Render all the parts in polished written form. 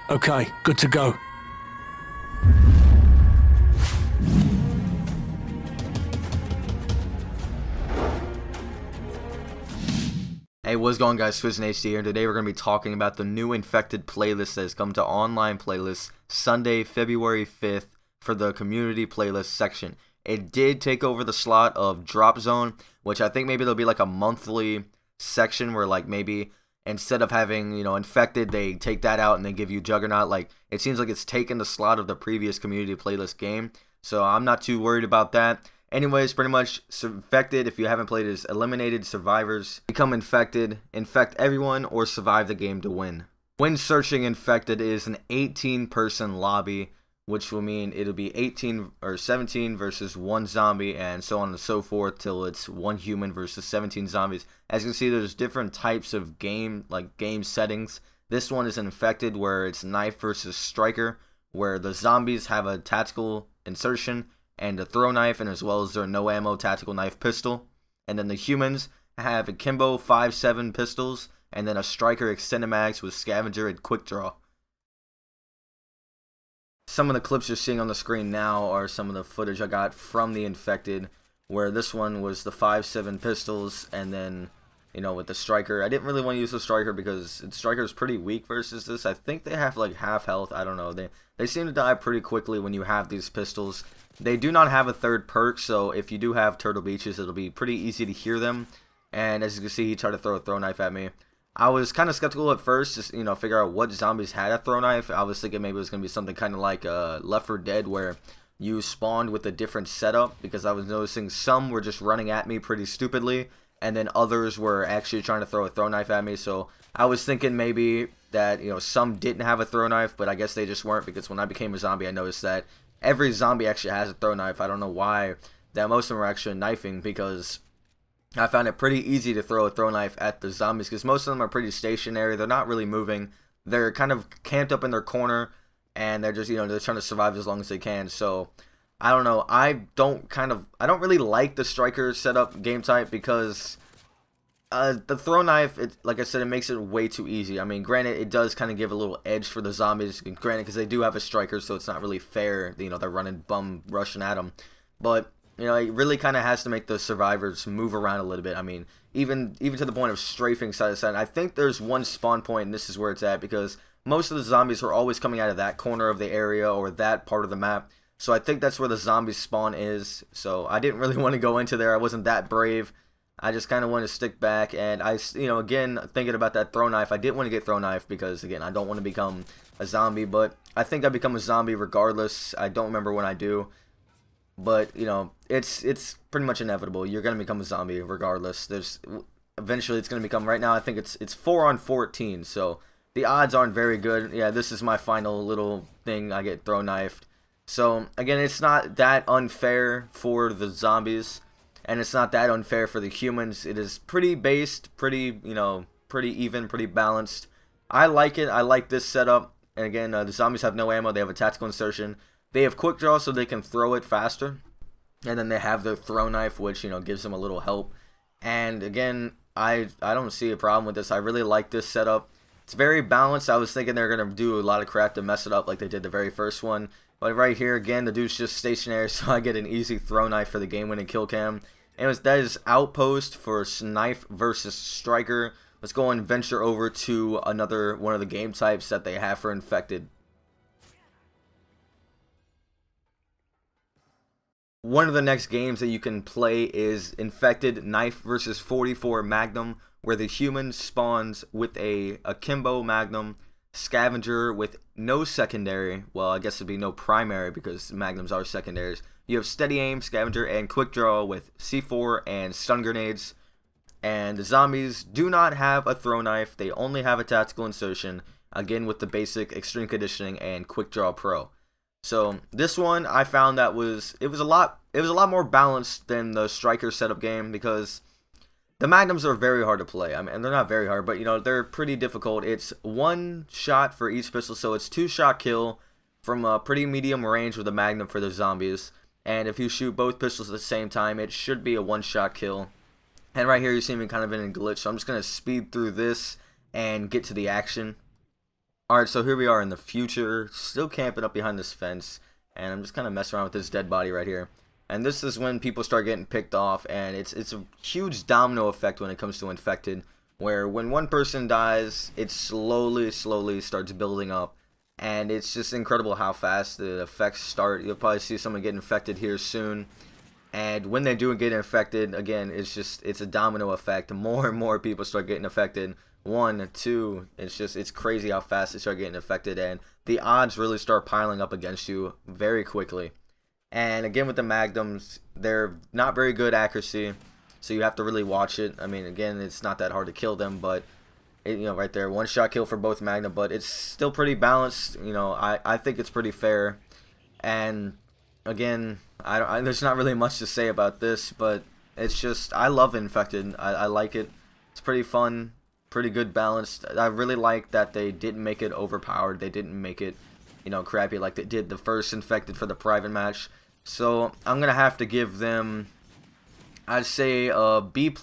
Okay, good to go. Hey, what's going on, guys? Swizz HD here, and today we're going to be talking about the new Infected playlist that has come to online playlists Sunday, February 5th for the community playlist section. It did take over the slot of Drop Zone, which I think maybe there'll be like a monthly section where like maybe instead of having, Infected, they take that out and they give you Juggernaut. Like, it seems like it's taken the slot of the previous community playlist game, so I'm not too worried about that. Anyways, pretty much Infected, if you haven't played, is eliminated survivors become infected, infect everyone, or survive the game to win. When searching Infected, it is an 18-person lobby, which will mean it'll be 18 or 17 versus 1 zombie, and so on and so forth till it's 1 human versus 17 zombies. As you can see, there's different types of game settings. This one is Infected, where it's knife versus striker, where the zombies have a tactical insertion and a throw knife, and as well as their no ammo tactical knife pistol. And then the humans have akimbo 5.7 pistols, and then a striker extended mags with scavenger and quick draw. Some of the clips you're seeing on the screen now are some of the footage I got from the Infected, where this one was the 5.7 pistols, and then with the striker. I didn't really want to use the striker because the striker is pretty weak versus this. I think they have like half health. I don't know. They seem to die pretty quickly when you have these pistols. They do not have a third perk, so if you do have Turtle Beaches, it'll be pretty easy to hear them. And as you can see, he tried to throw a throw knife at me. I was kind of skeptical at first, just figure out what zombies had a throw knife. I was thinking maybe it was going to be something kind of like Left 4 Dead, where you spawned with a different setup, because I was noticing some were just running at me pretty stupidly, and then others were actually trying to throw a throw knife at me. So I was thinking maybe that some didn't have a throw knife, but I guess they just weren't, because when I became a zombie, I noticed that every zombie actually has a throw knife. I don't know why that most of them are actually knifing, because I found it pretty easy to throw a throw knife at the zombies, because most of them are pretty stationary. They're not really moving. They're kind of camped up in their corner, and they're just they're trying to survive as long as they can. So I don't know. I don't really like the striker setup game type, because the throw knife, like I said, it makes it way too easy. I mean, granted, it does kind of give a little edge for the zombies, granted, because they do have a striker, so it's not really fair. They're running rushing at them. But it really kind of has to make the survivors move around a little bit. I mean, even to the point of strafing side to side. I think there's one spawn point, and this is where it's at, because most of the zombies are always coming out of that corner of the area or that part of the map. So I think that's where the zombie spawn is. So I didn't really want to go into there. I wasn't that brave. I just kind of wanted to stick back, and again, thinking about that throw knife, I didn't want to get throw knife because, again, I don't want to become a zombie, but I think I become a zombie regardless. I don't remember when I do, but, it's pretty much inevitable. You're going to become a zombie regardless. Eventually it's going to become, right now, I think it's 4 on 14, so the odds aren't very good. Yeah, this is my final little thing. I get throw knifed. So, again, it's not that unfair for the zombies, and it's not that unfair for the humans. It is pretty based, pretty even, pretty balanced. I like it. I like this setup. And again, the zombies have no ammo. They have a tactical insertion. They have quick draw, so they can throw it faster. And then they have the throw knife, which gives them a little help. And again, I don't see a problem with this. I really like this setup. It's very balanced. I was thinking they're gonna do a lot of crap to mess it up, like they did the very first one. But right here, again, the dude's just stationary, so I get an easy throw knife for the game-winning kill cam. Anyways, that is Outpost for Knife versus Striker. Let's go and venture over to another one of the game types that they have for Infected. One of the next games that you can play is Infected Knife versus 44 Magnum, where the human spawns with a akimbo Magnum, Scavenger with no secondary. Well, I guess it'd be no primary because Magnums are secondaries. You have steady aim, scavenger, and quick draw with C4 and stun grenades. And the zombies do not have a throw knife. They only have a tactical insertion. Again, with the basic extreme conditioning and quick draw pro. So this one, I found that it was a lot more balanced than the striker setup game, because the Magnums are very hard to play. I mean, they're not very hard, but they're pretty difficult. It's 1 shot for each pistol, so it's 2-shot kill from a pretty medium range with a Magnum for the zombies. And if you shoot both pistols at the same time, it should be a 1-shot kill. And right here, you see me kind of in a glitch, so I'm just going to speed through this and get to the action. Alright, so here we are in the future, still camping up behind this fence, and I'm just kind of messing around with this dead body right here. And this is when people start getting picked off, and it's a huge domino effect when it comes to infected, where when one person dies, it slowly starts building up, and it's just incredible how fast the effects start. You'll probably see someone get infected here soon, and when they do get infected, again, it's a domino effect. More and more people start getting affected. 1, 2, it's crazy how fast they start getting affected, and the odds really start piling up against you very quickly. And again, with the Magnums, they're not very good accuracy, so you have to really watch it. I mean, again, it's not that hard to kill them, but right there, one shot kill for both Magnum, but it's still pretty balanced. I think it's pretty fair. And again, there's not really much to say about this, but it's just, I love Infected. I like it. It's pretty fun. Pretty good balanced. I really like that they didn't make it overpowered. They didn't make it, crappy like they did the first Infected for the private match. So I'm gonna have to give them, I'd say, a B+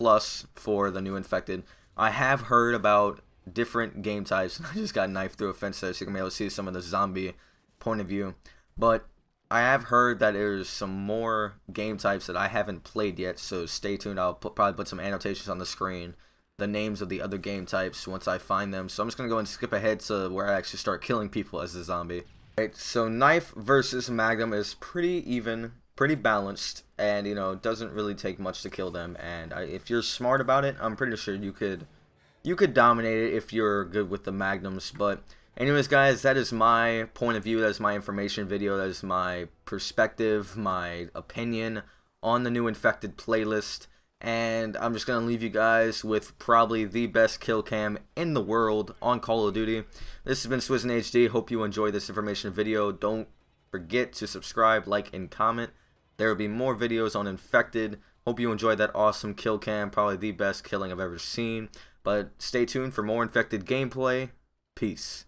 for the new Infected. I have heard about different game types. I just got knifed through a fence there, so you're gonna be able to see some of the zombie point of view. But I have heard that there's some more game types that I haven't played yet. So stay tuned. I'll probably put some annotations on the screen, the names of the other game types once I find them. So I'm just going to go and skip ahead to where I actually start killing people as a zombie. Right, so Knife versus Magnum is pretty even, pretty balanced, and doesn't really take much to kill them. And if you're smart about it, I'm pretty sure you could dominate it if you're good with the Magnums. But anyways, guys, that is my point of view. That is my information video. That is my perspective, my opinion on the new Infected playlist. And I'm just going to leave you guys with probably the best kill cam in the world on Call of Duty. This has been Swizzin HD. Hope you enjoyed this information video. Don't forget to subscribe, like, and comment. There will be more videos on Infected. Hope you enjoyed that awesome kill cam. Probably the best killing I've ever seen. But stay tuned for more Infected gameplay. Peace.